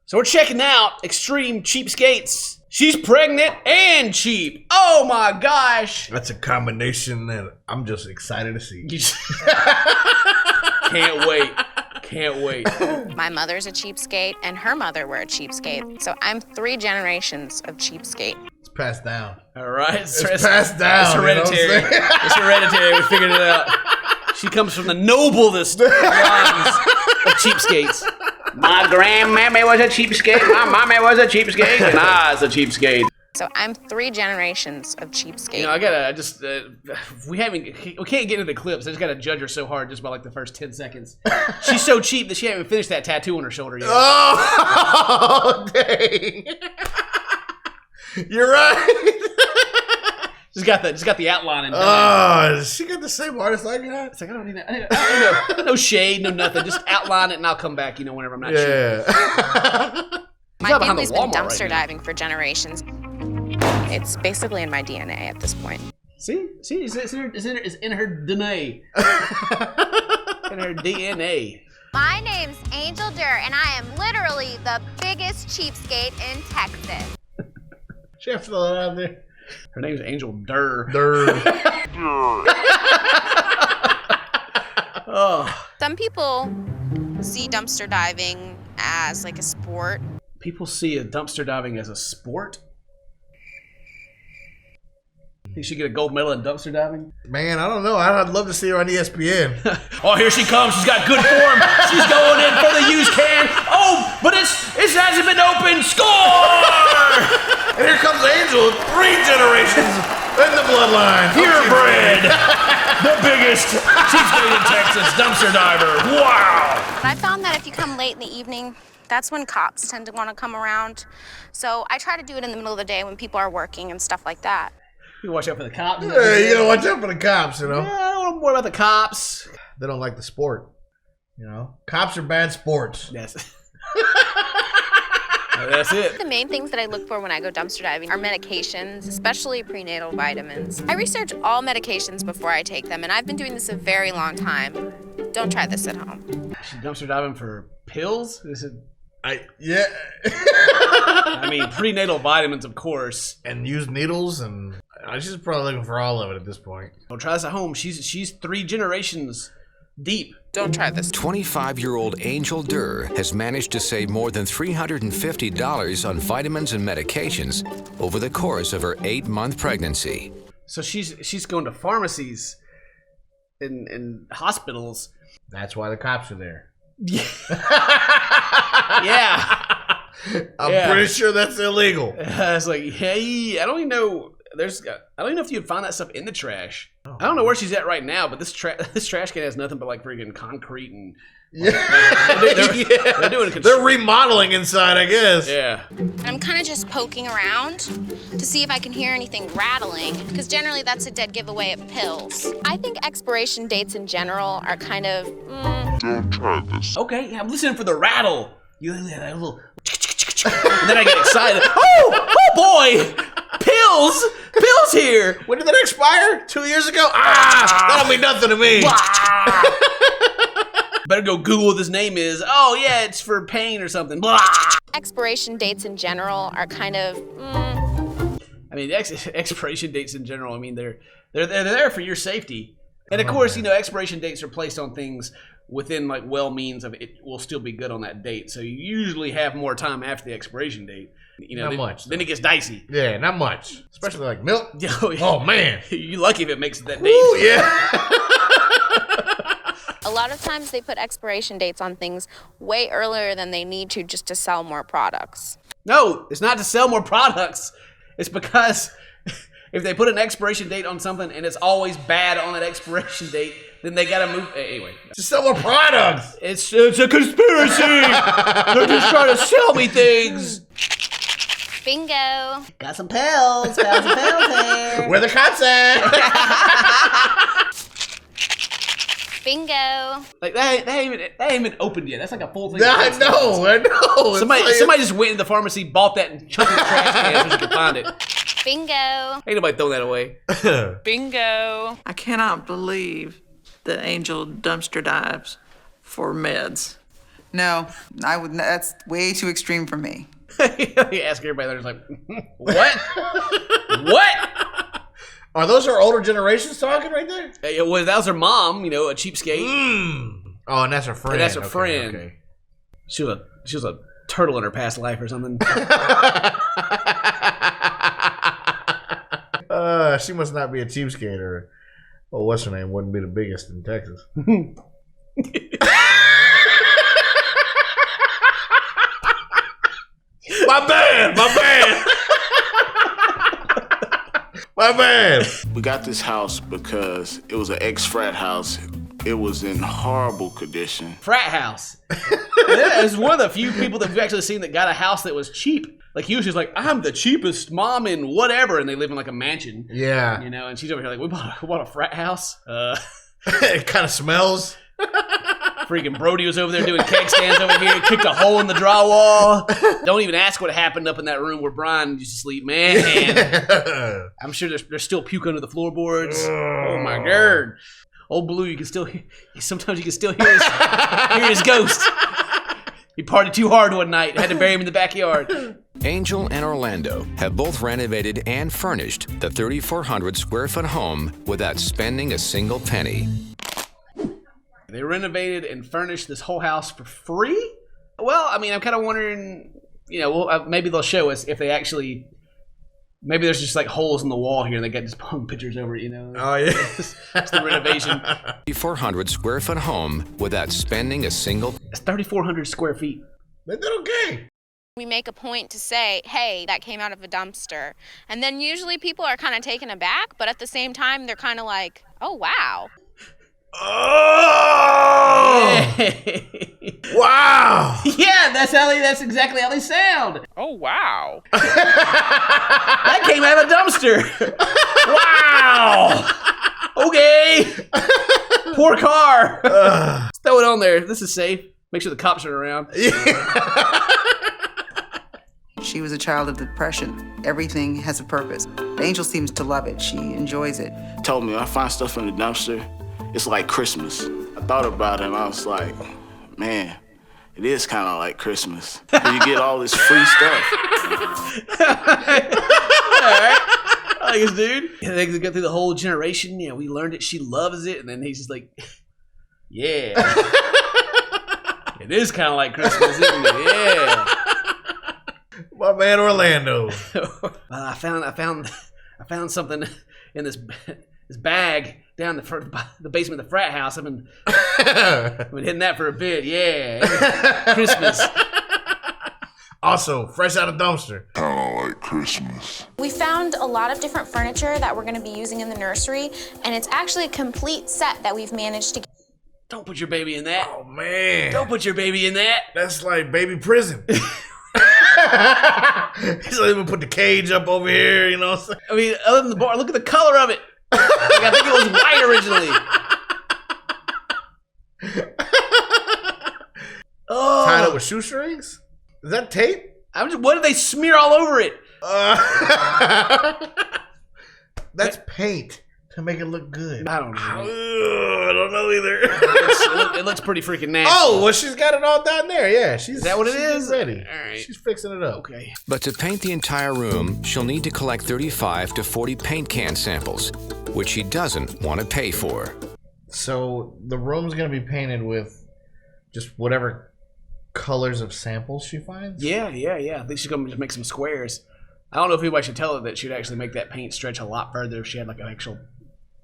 So we're checking out Extreme Cheapskates. She's pregnant and cheap. Oh my gosh. That's a combination that I'm just excited to see. Can't wait. Can't wait. My mother's a cheapskate, and her mother were a cheapskate. So I'm 3 generations of cheapskate. It's passed down. All right. It's passed down. It's hereditary. It's hereditary. We figured it out. She comes from the noblest lines of cheapskates. My grandmammy was a cheapskate. My mommy was a cheapskate. And I was a cheapskate. So I'm 3 generations of cheapskate. You know, we can't get into the clips. I just gotta judge her so hard just by like the first 10 seconds. She's so cheap that she hasn't even finished that tattoo on her shoulder yet. Oh, dang. You're right. Just got the outline and done. She got the same artist I got. It's like, I don't need that. No shade, no nothing. Just outline it and I'll come back, whenever I'm not sure. My family's been dumpster diving for generations. It's basically in my DNA at this point. See, it's in her DNA. In her DNA. My name's Angel Durr, and I am literally the biggest cheapskate in Texas. She have to throw that out there. Her name's Angel Durr. Oh. Some people see dumpster diving as like a sport. People see a dumpster diving as a sport? Think she get a gold medal in dumpster diving? Man, I don't know. I'd love to see her on ESPN. Oh, here she comes. She's got good form. She's going in for the used can. Oh, but it hasn't been opened. Score! And here comes Angel, 3 generations in the bloodline. Purebred. The biggest cheapskate in Texas, dumpster diver. Wow. I found that if you come late in the evening, that's when cops tend to want to come around. So I try to do it in the middle of the day when people are working and stuff like that. You watch out for the cops. Yeah, you gotta watch out for the cops, Yeah, I don't want to worry about the cops. They don't like the sport, Cops are bad sports. Yes. That's it. The main things that I look for when I go dumpster diving are medications, especially prenatal vitamins. I research all medications before I take them, and I've been doing this a very long time. Don't try this at home. She's dumpster diving for pills? Yeah. I mean, prenatal vitamins, of course. And used needles, and she's probably looking for all of it at this point. Don't try this at home. She's 3 generations deep. Don't try this. 25-year-old Angel Durr has managed to save more than $350 on vitamins and medications over the course of her 8-month pregnancy. So she's going to pharmacies and hospitals. That's why the cops are there. Yeah. I'm pretty sure that's illegal. It's like, hey, I don't even know if you'd find that stuff in the trash. Oh. I don't know where she's at right now, but this trash can has nothing but like freaking concrete and they're doing they're remodeling inside, I guess. Yeah. I'm kind of just poking around to see if I can hear anything rattling, because generally that's a dead giveaway at pills. I think expiration dates in general are kind of. Don't try this. Okay, I'm listening for the rattle. You hear that little, and then I get excited. Oh boy. Pills here. When did that expire? 2 years ago? That'll mean nothing to me. Better go Google what this name is. Oh yeah, it's for pain or something. Expiration dates in general are kind of. I mean, expiration dates in general. I mean, they're there for your safety, and of course, expiration dates are placed on things within like means of it will still be good on that date. So you usually have more time after the expiration date. Not much. Then it gets dicey. Yeah, not much. Especially like milk. Oh man. You're lucky if it makes it that date. Ooh, yeah. A lot of times they put expiration dates on things way earlier than they need to just to sell more products. No, it's not to sell more products. It's because if they put an expiration date on something and it's always bad on that expiration date, then they gotta move. Anyway, to sell more products. It's a conspiracy. They're just trying to sell me things. Bingo. Got some pills. Found some pills here. Where the cops at? Bingo. Like they ain't even opened yet. That's like a full thing. I know. Somebody just went in the pharmacy, bought that, and chucked it in the trash can so you could find it. Bingo. Ain't nobody throwing that away. Bingo. I cannot believe that Angel dumpster dives for meds. No, I would. That's way too extreme for me. You ask everybody, they're just like, what? What? Are those our older generations talking right there? Well, that was her mom, a cheapskate. Oh, and that's her friend. And that's her friend. Okay. She was a turtle in her past life or something. She must not be a cheapskate, or what's her name? Wouldn't be the biggest in Texas. My bad. My bad. We got this house because it was an ex-frat house. It was in horrible condition. Frat house. It's one of the few people that we've actually seen that got a house that was cheap. Like, he was just like, I'm the cheapest mom in whatever, and they live in like a mansion. Yeah. And she's over here like, we bought a frat house. It kind of smells. Freaking Brody was over there doing keg stands over here, kicked a hole in the drywall. Don't even ask what happened up in that room where Brian used to sleep, man. I'm sure there's still puke under the floorboards. Oh my god. Old Blue, sometimes you can still hear his ghost. He partied too hard one night, had to bury him in the backyard. Angel and Orlando have both renovated and furnished the 3,400 square foot home without spending a single penny. They renovated and furnished this whole house for free? Well, I mean, I'm kind of wondering, maybe they'll show us if they actually, maybe there's just like holes in the wall here and they got just hung pictures over it, Oh, yeah. That's the renovation. 3,400 square foot home without spending a single. It's 3,400 square feet. They did okay. We make a point to say, hey, that came out of a dumpster. And then usually people are kind of taken aback, but at the same time, they're kind of like, oh, wow. Oh! Wow! Yeah, that's exactly how they sound. Oh, wow. That came out of a dumpster. Wow. Okay. Poor car. Let's throw it on there. This is safe. Make sure the cops are around. She was a child of depression. Everything has a purpose. Angel seems to love it. She enjoys it. Told me I find stuff in the dumpster. It's like Christmas. I thought about it and I was like, man, it is kind of like Christmas. You get all this free stuff. All right. I like this dude. Yeah, they go through the whole generation. We learned it. She loves it. And then he's just like, yeah. It is kind of like Christmas, isn't it? Yeah. My man Orlando. I found something in this bag down the basement of the frat house. I've been hitting that for a bit. Yeah. Christmas. Also, fresh out of dumpster. Kind of like Christmas. We found a lot of different furniture that we're going to be using in the nursery, and it's actually a complete set that we've managed to get. Don't put your baby in that. Oh, man. Don't put your baby in that. That's like baby prison. He's not even put the cage up over here, you know what I'm saying? I mean, other than the bar, look at the color of it. Like, I think it was white originally. Oh. Tied up with shoestrings? Is that tape? What did they smear all over it? That's paint to make it look good. I don't know. I don't know either. It looks pretty freaking nasty. Oh, well, she's got it all down there. Yeah, is that what it is? Ready. All right. She's fixing it up. Okay. But to paint the entire room, she'll need to collect 35 to 40 paint can samples, which she doesn't want to pay for. So the room's going to be painted with just whatever colors of samples she finds? Yeah. I think she's going to make some squares. I don't know if anybody should tell her that she'd actually make that paint stretch a lot further if she had like an actual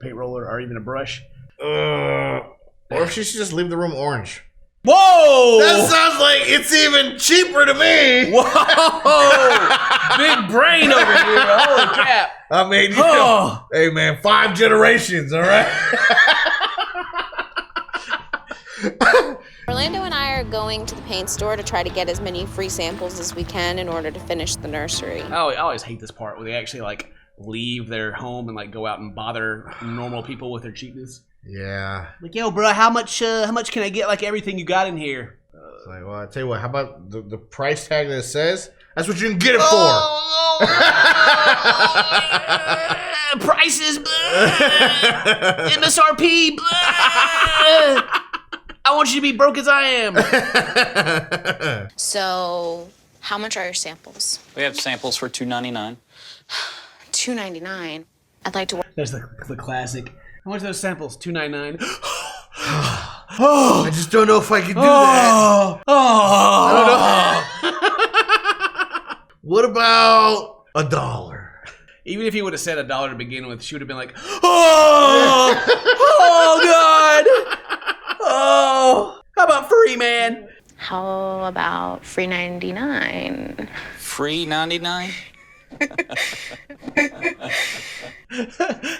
paint roller or even a brush. Or if she should just leave the room orange. Whoa! That sounds like it's even cheaper to me. Whoa! Big brain over here. Holy crap. I mean, hey man, 5 generations, all right? Orlando and I are going to the paint store to try to get as many free samples as we can in order to finish the nursery. I always hate this part where they actually like leave their home and like go out and bother normal people with their cheapness. Yeah. Like, yo, bro, how much can I get like everything you got in here? It's like, well, I tell you what, how about the price tag that it says? That's what you can get it for. Prices, MSRP, I want you to be broke as I am. So, how much are your samples? We have samples for $2.99. $2.99. I'd like to work. There's the classic. How much are those samples? $2.99. I just don't know if I can do that. I don't know. What about $1? Even if he would have said $1 to begin with, she would have been like, oh God. Oh, how about free, man? How about free 99? Free 99?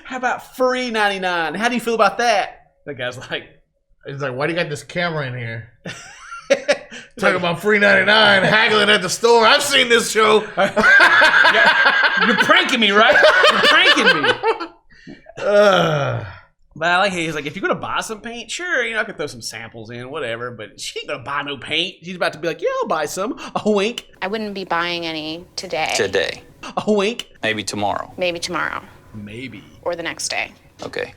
How about free 99? How do you feel about that? The guy's like, He's like, why do you got this camera in here? Talking about free 99, haggling at the store. I've seen this show. you're pranking me, right? You're pranking me. But I like it. He's like, if you're going to buy some paint, sure, I could throw some samples in, whatever. But she ain't going to buy no paint. She's about to be like, yeah, I'll buy some. A wink. I wouldn't be buying any today. Today. A wink. Maybe tomorrow. Maybe tomorrow. Maybe. Or the next day. Okay.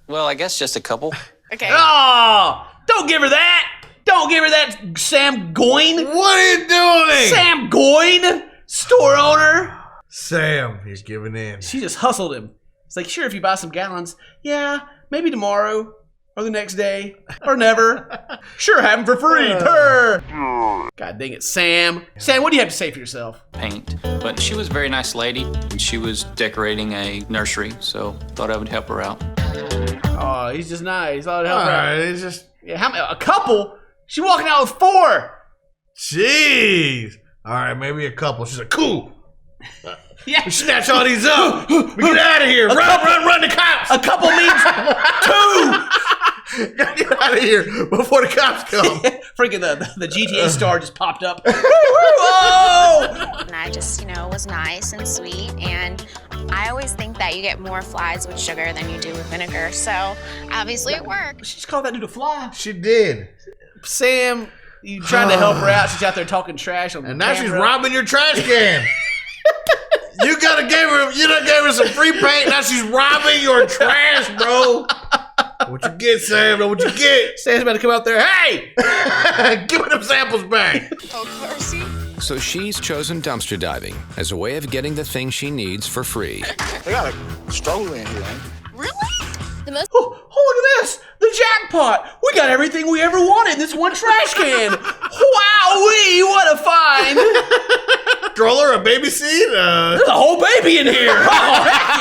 Well, I guess just a couple. Okay. Oh, don't give her that. Don't give her that, Sam Goyne. What are you doing? Sam Goyne, store owner. Sam, he's giving in. She just hustled him. It's like, sure, if you buy some gallons, yeah, maybe tomorrow or the next day or never. Sure, have them for free. God dang it, Sam. Sam, what do you have to say for yourself? Paint. But she was a very nice lady, and she was decorating a nursery, so thought I would help her out. Oh, he's just nice. Oh, help her out. Alright, it's just... Yeah, how many? A couple? She walking out with 4. Jeez. Alright, maybe a couple. She's like, cool. Yeah. Snatch all these up. We get out of here. Run the cops. A couple means 2. Get out of here before the cops come. Freaking the GTA star just popped up. Whoa! And I just, was nice and sweet. And I always think that you get more flies with sugar than you do with vinegar. So obviously it worked. She just called that dude a fly. She did. Sam, you trying to help her out. She's out there talking trash on And now camera. she's robbing your trash can. You done gave her some free paint. Now she's robbing your trash, bro. What you get, Sam? What you get? Sam's about to come out there. Hey! Give me them samples back. Oh, Percy. So she's chosen dumpster diving as a way of getting the things she needs for free. They got a stroller in here, ain't Really? The most. Oh, look at this! The jackpot! We got everything we ever wanted in this one trash can! Wowee! What a find! Stroller, a baby seat? There's a whole baby in here! Oh, heck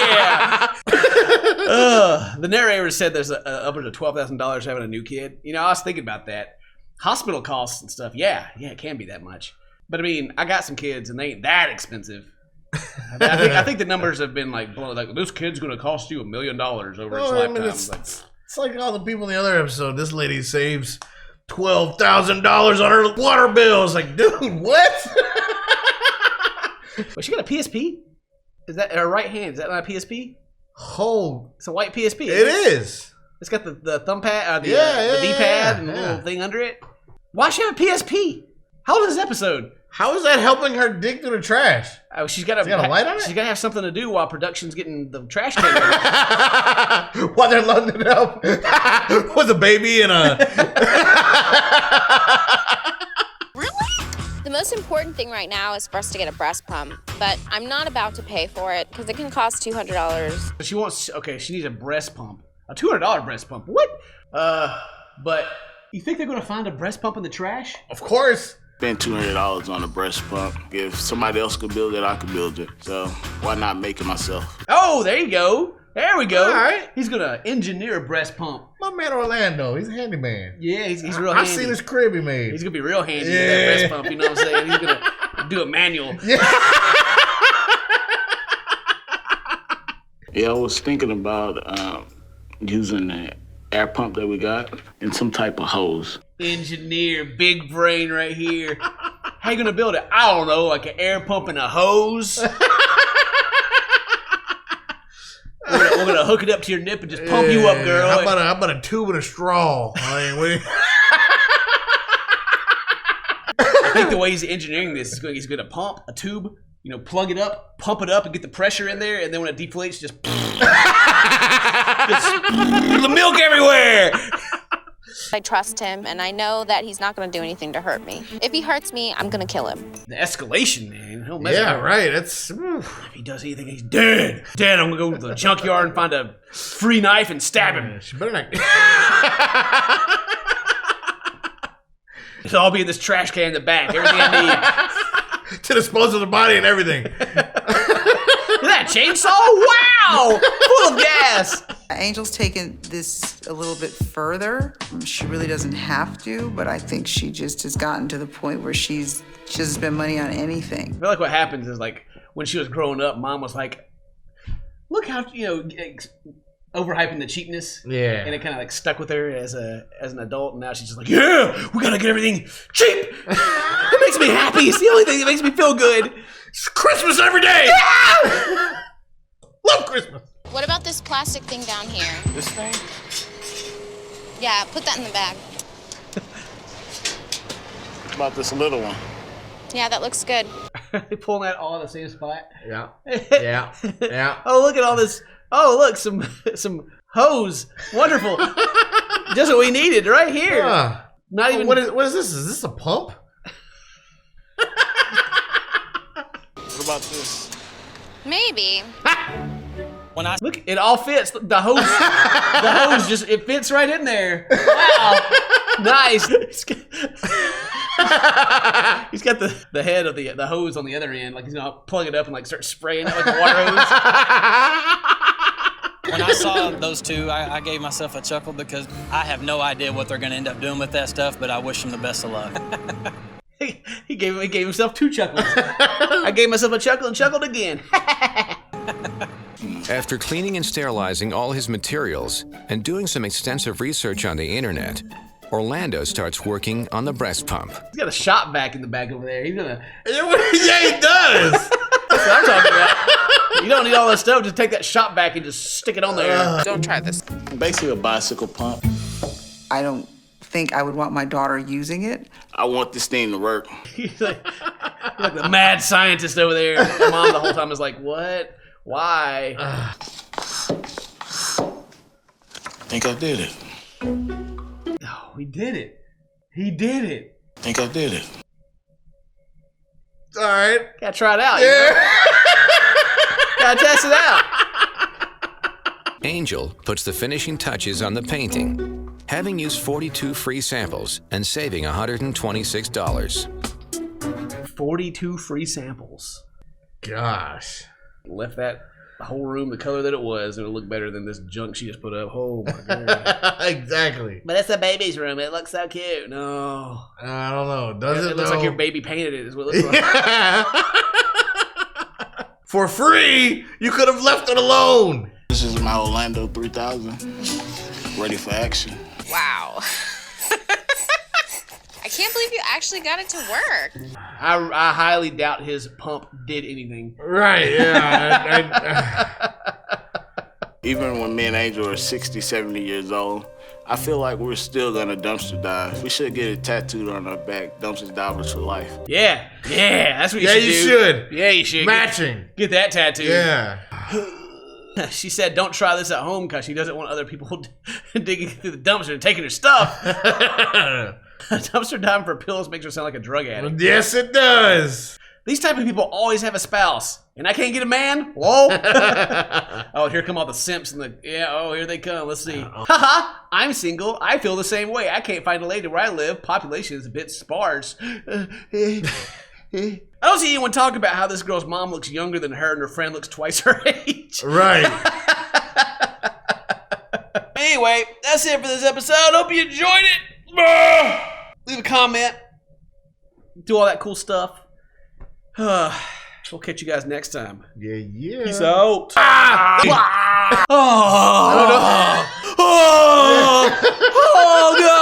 yeah! The narrator said there's upwards of $12,000 having a new kid. I was thinking about that. Hospital costs and stuff, yeah, it can be that much. But I mean, I got some kids and they ain't that expensive. I think the numbers have been blown. Like, this kid's gonna cost you $1 million over its lifetime. It's like all the people in the other episode. This lady saves $12,000 on her water bill. It's like, dude, what? But she got a PSP? Is that her right hand? Is that not a PSP? Oh, It's a white PSP. it is. It's got the thumb pad, the Yeah, D-pad, and the yeah. little thing under it. Why she have a PSP? How old is this episode? How is that helping her dig through the trash? Oh, she's got It's got a light on it? She's got to have something to do while production's getting the trash can ready. While they're loading it up with a baby and a... The most important thing right now is for us to get a breast pump, but I'm not about to pay for it because it can cost $200. She needs a breast pump. A $200 breast pump. What? But you think they're going to find a breast pump in the trash? Of course. Spend $200 on a breast pump. If somebody else could build it, I could build it. So why not make it myself? Oh, there you go. There we go. All right. He's going to engineer a breast pump. My man Orlando, he's a handyman. Yeah, he's real I've handy. seen his crib he made. He's going to be real handy with Yeah. that breast pump, you know what I'm saying? He's going to do a manual. Yeah, I was thinking about using the air pump that we got and some type of hose. Engineer, big brain right here. How you going to build it? I don't know, like an air pump and a hose. We're gonna hook it up to your nip and just pump you up, girl. How about a tube and a straw? I think the way he's engineering this is he's gonna pump a tube, plug it up, pump it up, and get the pressure in there, and then when it deflates, just the milk everywhere. I trust him, and I know that he's not going to do anything to hurt me. If he hurts me, I'm going to kill him. The escalation, man. He'll mess Yeah, up. right. That's. If he does anything, he's dead. Dead. I'm going to go to the junkyard and find a free knife and stab him. She better not. It'll all be in this trash can in the back. Everything I need. To dispose of the body and everything. Look at that chainsaw. Wow. Full of gas. Angel's taken this a little bit further. She really doesn't have to, but I think she just has gotten to the point where she doesn't spend money on anything. I feel like what happens is like when she was growing up, mom was like, look how, overhyping the cheapness. Yeah. And it kind of like stuck with her as an adult. And now she's just like, yeah, we got to get everything cheap. It makes me happy. It's the only thing that makes me feel good. It's Christmas every day. Yeah! Love Christmas. What about this plastic thing down here? This thing? Yeah, put that in the bag. What about this little one? Yeah, that looks good. They pulling that all in the same spot. Yeah. Yeah. Yeah. Oh, look at all this. Oh, look, some hose. Wonderful. Just what we needed right here. Not even. What is this? Is this a pump? What about this? Maybe. Look, it all fits. The hose just, it fits right in there. Wow. Nice. He's got the head of the hose on the other end. Like he's going to plug it up and like start spraying it like a water hose. When I saw those two, I gave myself a chuckle because I have no idea what they're going to end up doing with that stuff, but I wish them the best of luck. He gave himself 2 chuckles. I gave myself a chuckle and chuckled again. After cleaning and sterilizing all his materials and doing some extensive research on the internet, Orlando starts working on the breast pump. He's got a shop vac in the back over there. He's gonna. Yeah, he does. That's what I'm talking about. You don't need all that stuff. Just take that shop vac and just stick it on there. Don't try this. Basically a bicycle pump. I don't think I would want my daughter using it. I want this thing to work. He's like the mad scientist over there. My mom the whole time is like, what? Why? I think I did it. Oh, he did it. He did it. I think I did it. All right. Gotta try it out. Yeah. You know? Gotta test it out. Angel puts the finishing touches on the painting, having used 42 free samples and saving $126. 42 free samples. Gosh. Left that whole room the color that it was. It'll look better than this junk she just put up. Oh my god. Exactly. But it's a baby's room. It looks so cute. No. I don't know. Does it? It looks though? like your baby painted it. Is what it looks like. For free, you could have left it alone. This is my Orlando 3000. Ready for action. Wow. I can't believe you actually got it to work. I highly doubt his pump did anything. Right, yeah. Even when me and Angel are 60, 70 years old, I feel like we're still gonna dumpster dive. We should get it tattooed on our back, dumpster divers for life. Yeah, that's what you Yeah, should you do. should. Yeah, you should. Matching. Get that tattoo. Yeah. She said don't try this at home because she doesn't want other people digging through the dumpster and taking her stuff. Dumpster diving for pills makes her sound like a drug addict. Yes, it does. These type of people always have a spouse, and I can't get a man. Lol. Oh, here come all the simps and here they come. Let's see. Haha, I'm single. I feel the same way. I can't find a lady where I live. Population is a bit sparse. I don't see anyone talk about how this girl's mom looks younger than her and her friend looks twice her age. Right. Anyway, that's it for this episode. Hope you enjoyed it. Leave a comment. Do all that cool stuff. We'll catch you guys next time. Yeah. Peace out. Oh, God.